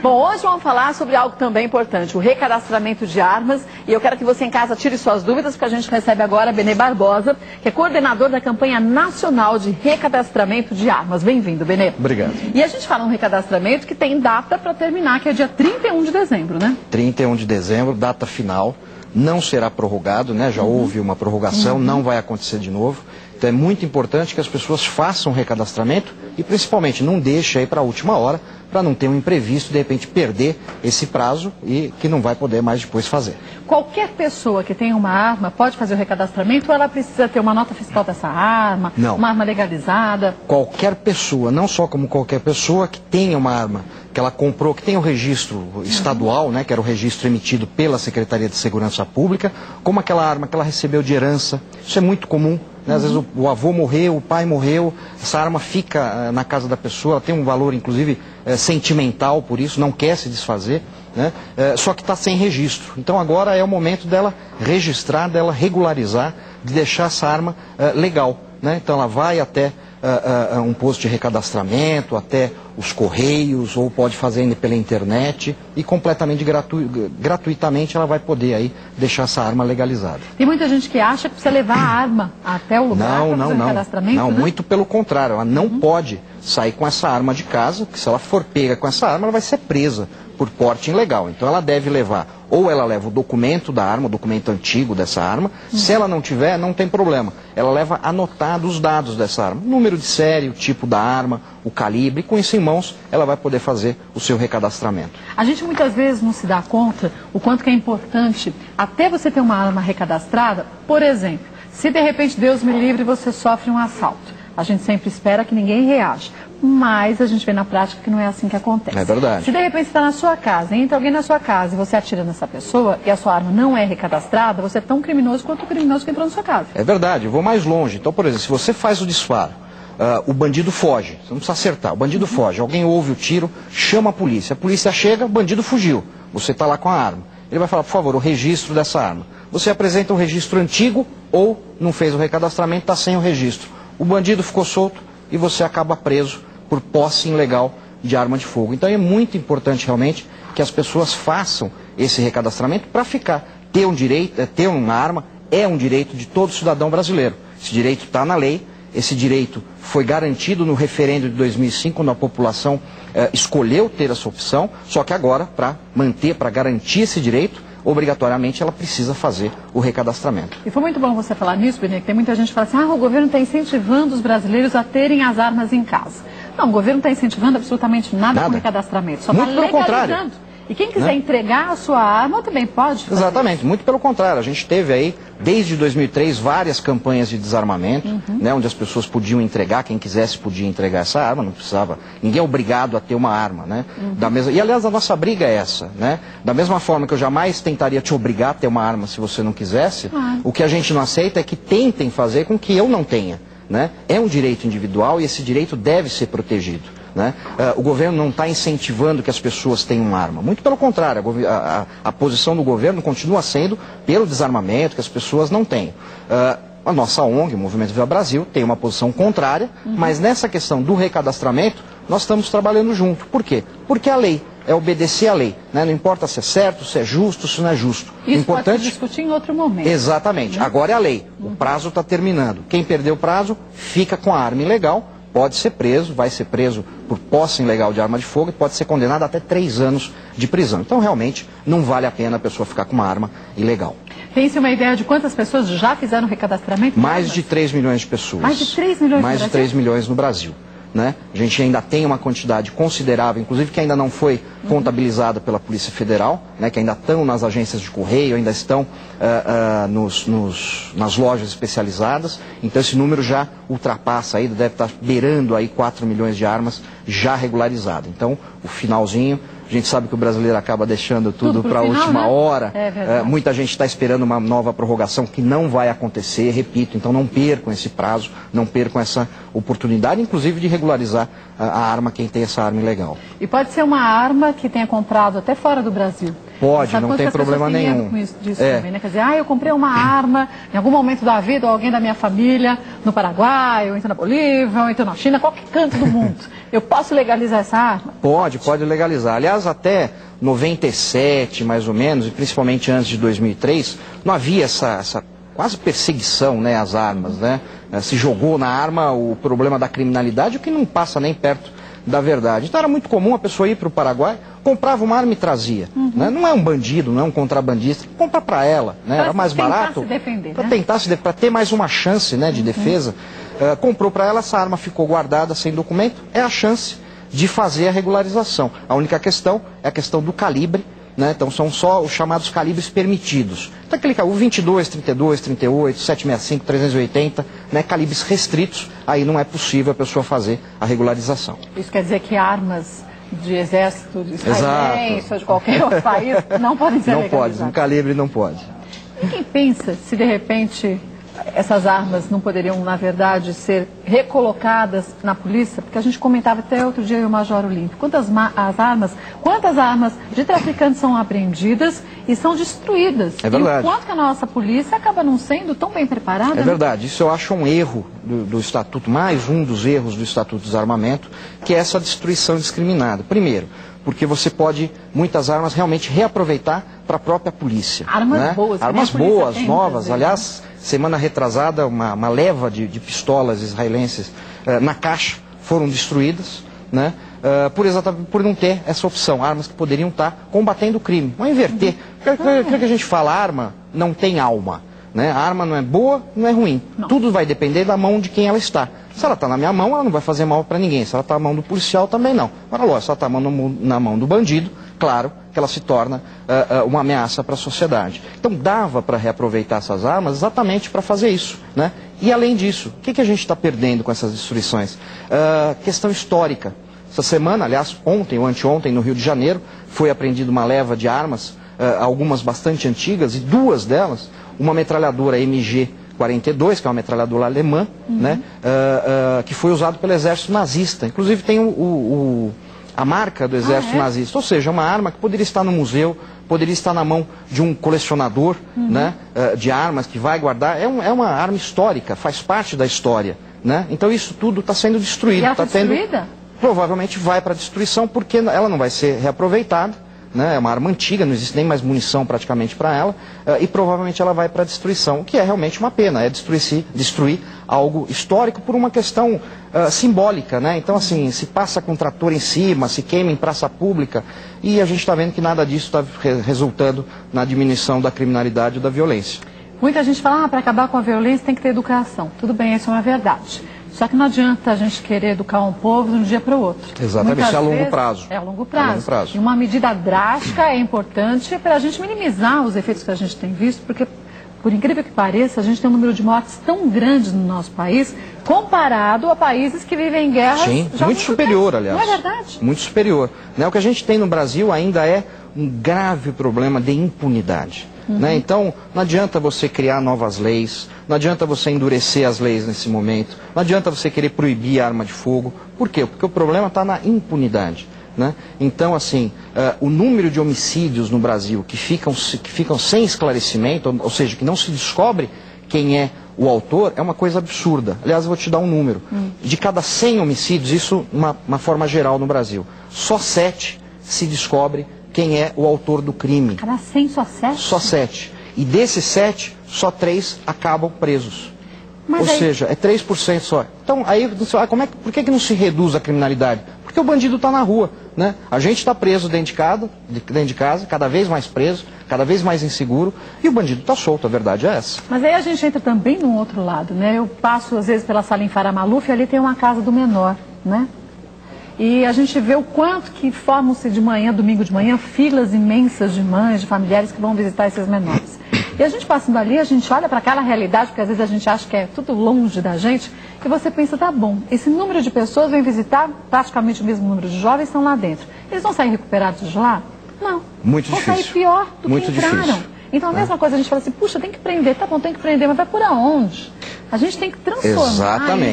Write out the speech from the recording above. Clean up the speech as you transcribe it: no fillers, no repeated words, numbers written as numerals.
Bom, hoje vamos falar sobre algo também importante, o recadastramento de armas. E eu quero que você em casa tire suas dúvidas, porque a gente recebe agora Benê Barbosa, que é coordenador da campanha nacional de recadastramento de armas. Bem-vindo, Benê. Obrigado. E a gente fala um recadastramento que tem data para terminar, que é dia 31 de dezembro, né? 31 de dezembro, data final, não será prorrogado, né? Já houve uma prorrogação, não vai acontecer de novo. Então é muito importante que as pessoas façam o recadastramento e principalmente não deixe aí para a última hora, para não ter um imprevisto, de repente perder esse prazo e que não vai poder mais depois fazer. Qualquer pessoa que tenha uma arma pode fazer o recadastramento ou ela precisa ter uma nota fiscal dessa arma, Não. uma arma legalizada? Qualquer pessoa, não só como qualquer pessoa que tenha uma arma que ela comprou, que tenha o registro estadual, né, que era o registro emitido pela Secretaria de Segurança Pública, como aquela arma que ela recebeu de herança. Isso é muito comum. Né? Às vezes o avô morreu, o pai morreu, essa arma fica na casa da pessoa, ela tem um valor inclusive sentimental por isso, não quer se desfazer, né? Só que está sem registro. Então agora é o momento dela registrar, dela regularizar, de deixar essa arma legal. Né? Então ela vai até um posto de recadastramento, até os correios, ou pode fazer ainda pela internet e completamente gratuitamente ela vai poder aí deixar essa arma legalizada. Tem muita gente que acha que precisa levar a arma até o lugar para fazer o recadastramento, Não, né? muito pelo contrário, ela não pode sair com essa arma de casa, porque se ela for pega com essa arma, ela vai ser presa por porte ilegal. Então ela deve levar, ou ela leva o documento da arma, o documento antigo dessa arma, se ela não tiver, não tem problema. Ela leva anotado os dados dessa arma, número de série, o tipo da arma, o calibre, e com isso em mãos ela vai poder fazer o seu recadastramento. A gente muitas vezes não se dá conta o quanto que é importante até você ter uma arma recadastrada. Por exemplo, se de repente, Deus me livre, você sofre um assalto. A gente sempre espera que ninguém reaja, mas a gente vê na prática que não é assim que acontece. É verdade. Se de repente você está na sua casa, entra alguém na sua casa e você atira nessa pessoa e a sua arma não é recadastrada, você é tão criminoso quanto o criminoso que entrou na sua casa. É verdade, eu vou mais longe. Então, por exemplo, se você faz o disparo, o bandido foge, você não precisa acertar, o bandido foge, alguém ouve o tiro, chama a polícia chega, o bandido fugiu, você está lá com a arma. Ele vai falar, por favor, o registro dessa arma. Você apresenta um registro antigo ou não fez o recadastramento, está sem o registro. O bandido ficou solto e você acaba preso por posse ilegal de arma de fogo. Então é muito importante realmente que as pessoas façam esse recadastramento para ficar. Ter um direito, ter uma arma é um direito de todo cidadão brasileiro. Esse direito está na lei, esse direito foi garantido no referendo de 2005, quando a população escolheu ter essa opção, só que agora, para manter, para garantir esse direito, obrigatoriamente ela precisa fazer o recadastramento. E foi muito bom você falar nisso, Benê, que tem muita gente que fala assim, o governo está incentivando os brasileiros a terem as armas em casa. Não, o governo não está incentivando absolutamente nada com o recadastramento, só está legalizando. E quem quiser entregar a sua arma também pode fazer. Exatamente, muito pelo contrário. A gente teve aí, desde 2003, várias campanhas de desarmamento, né, onde as pessoas podiam entregar, quem quisesse podia entregar essa arma, não precisava, ninguém é obrigado a ter uma arma, né? E aliás, a nossa briga é essa, né? Da mesma forma que eu jamais tentaria te obrigar a ter uma arma se você não quisesse, o que a gente não aceita é que tentem fazer com que eu não tenha, né? É um direito individual e esse direito deve ser protegido. Né? O governo não está incentivando que as pessoas tenham uma arma. Muito pelo contrário, a posição do governo continua sendo pelo desarmamento, que as pessoas não tenham. A nossa ONG, o Movimento Viva Brasil, tem uma posição contrária, mas nessa questão do recadastramento, nós estamos trabalhando junto. Por quê? Porque a lei é obedecer à lei. Né? Não importa se é certo, se é justo, se não é justo. Isso importante... pode se discutir em outro momento. Exatamente. Agora é a lei. O prazo está terminando. Quem perdeu o prazo fica com a arma ilegal. Pode ser preso, vai ser preso por posse ilegal de arma de fogo e pode ser condenado a até 3 anos de prisão. Então, realmente, não vale a pena a pessoa ficar com uma arma ilegal. Tem-se uma ideia de quantas pessoas já fizeram recadastramento? Mais de 3 milhões de pessoas. Mais de 3 milhões Mais de 3 milhões no Brasil. Né? A gente ainda tem uma quantidade considerável, inclusive que ainda não foi contabilizada pela Polícia Federal, né? Que ainda estão nas agências de correio, ainda estão nas lojas especializadas. Então esse número já ultrapassa, aí, deve estar beirando aí 4 milhões de armas já regularizadas. Então o finalzinho, a gente sabe que o brasileiro acaba deixando tudo para a última hora. Muita gente está esperando uma nova prorrogação que não vai acontecer, repito, então não percam esse prazo, não percam essa oportunidade, inclusive de regularizar a arma, quem tem essa arma ilegal. E pode ser uma arma que tenha comprado até fora do Brasil. Pode, não tem problema nenhum. Com isso, disso também, né? Quer dizer, eu comprei uma arma em algum momento da vida, ou alguém da minha família, no Paraguai, ou então na Bolívia, ou então na China, qualquer canto do mundo. Eu posso legalizar essa arma? Pode legalizar. Aliás, até 97, mais ou menos, e principalmente antes de 2003, não havia essa quase perseguição, né, às armas, né? Se jogou na arma o problema da criminalidade, o que não passa nem perto da verdade. Então era muito comum a pessoa ir para o Paraguai, comprava uma arma e trazia. Né? Não é um bandido, não é um contrabandista, compra para ela, né? Era mais barato. Para tentar se defender, para ter mais uma chance, né, de defesa. Comprou para ela, essa arma ficou guardada sem documento, é a chance de fazer a regularização. A única questão é a questão do calibre, né? Então são só os chamados calibres permitidos. Então o 22, 32, 38, 765, 380, né, calibres restritos, aí não é possível a pessoa fazer a regularização. Isso quer dizer que armas de exército, de israelense ou de qualquer outro país não podem ser legalizadas? Não pode, no calibre não pode. Ninguém pensa se de repente essas armas não poderiam, na verdade, ser recolocadas na polícia? Porque a gente comentava até outro dia, o Major Olímpio, quantas armas de traficantes são apreendidas e são destruídas. É verdade. E o quanto que a nossa polícia acaba não sendo tão bem preparada. É verdade. Isso eu acho um erro do Estatuto, mais um dos erros do Estatuto do Desarmamento, que é essa destruição indiscriminada. Primeiro, porque você pode, muitas armas, realmente reaproveitar para a própria polícia. Armas, né? boas. Armas boas, novas. Aliás, semana retrasada, uma leva de pistolas israelenses na caixa foram destruídas, né? Exatamente por não ter essa opção. Armas que poderiam estar combatendo o crime. Vamos inverter. O que a gente fala? Arma não tem alma. Né? A arma não é boa, não é ruim. Não. Tudo vai depender da mão de quem ela está. Se ela está na minha mão, ela não vai fazer mal para ninguém. Se ela está na mão do policial, também não. Agora, lógico, se ela está na mão do bandido, claro que ela se torna uma ameaça para a sociedade. Então, dava para reaproveitar essas armas exatamente para fazer isso. Né? E, além disso, o que a gente está perdendo com essas destruições? Questão histórica. Essa semana, aliás, ontem ou anteontem, no Rio de Janeiro, foi apreendida uma leva de armas, algumas bastante antigas, e duas delas, uma metralhadora MG-42, que é uma metralhadora alemã, né, que foi usada pelo exército nazista. Inclusive tem a marca do exército nazista. Ou seja, uma arma que poderia estar no museu, poderia estar na mão de um colecionador né, de armas que vai guardar. É uma arma histórica, faz parte da história. Né? Então isso tudo está sendo destruído. E ela está destruída? Provavelmente vai para a destruição, porque ela não vai ser reaproveitada. Né? É uma arma antiga, não existe nem mais munição praticamente para ela, e provavelmente ela vai para a destruição, o que é realmente uma pena, é destruir algo histórico por uma questão simbólica. Né? Então, assim, se passa com trator em cima, se queima em praça pública, e a gente está vendo que nada disso está resultando na diminuição da criminalidade e da violência. Muita gente fala, para acabar com a violência tem que ter educação. Tudo bem, isso é uma verdade. Só que não adianta a gente querer educar um povo de um dia para o outro. Exatamente, isso é a longo prazo. É a longo prazo. E uma medida drástica é importante para a gente minimizar os efeitos que a gente tem visto, porque, por incrível que pareça, a gente tem um número de mortes tão grande no nosso país, comparado a países que vivem em guerras. Sim, muito superior, aliás. Não é verdade? Muito superior. Né? O que a gente tem no Brasil ainda é um grave problema de impunidade. Né? Então, não adianta você criar novas leis, não adianta você endurecer as leis nesse momento, não adianta você querer proibir a arma de fogo. Por quê? Porque o problema está na impunidade. Né? Então, assim, o número de homicídios no Brasil que ficam sem esclarecimento, ou seja, que não se descobre quem é o autor, é uma coisa absurda. Aliás, eu vou te dar um número. De cada 100 homicídios, isso uma forma geral no Brasil, só 7 se descobre quem é o autor do crime. Cada 100 só 7? Só 7. E desses 7, só 3 acabam presos. Ou seja, é 3% só. Então, aí, por que não se reduz a criminalidade? Porque o bandido está na rua. Né? A gente está preso dentro de casa, cada vez mais preso, cada vez mais inseguro, e o bandido está solto, a verdade é essa. Mas aí a gente entra também num outro lado, né? Eu passo, às vezes, pela Salim Farah Maluf, e ali tem uma casa do menor, né? E a gente vê o quanto que formam-se de manhã, domingo de manhã, filas imensas de mães, de familiares que vão visitar esses menores. E a gente passando ali, a gente olha para aquela realidade, porque às vezes a gente acha que é tudo longe da gente, e você pensa, tá bom, esse número de pessoas vem visitar, praticamente o mesmo número de jovens estão lá dentro. Eles vão sair recuperados de lá? Não. Muito difícil. Vão sair pior do que entraram. Difícil. Então a mesma coisa, a gente fala assim, puxa, tem que prender, tá bom, tem que prender, mas vai por aonde? A gente tem que transformar. Exatamente.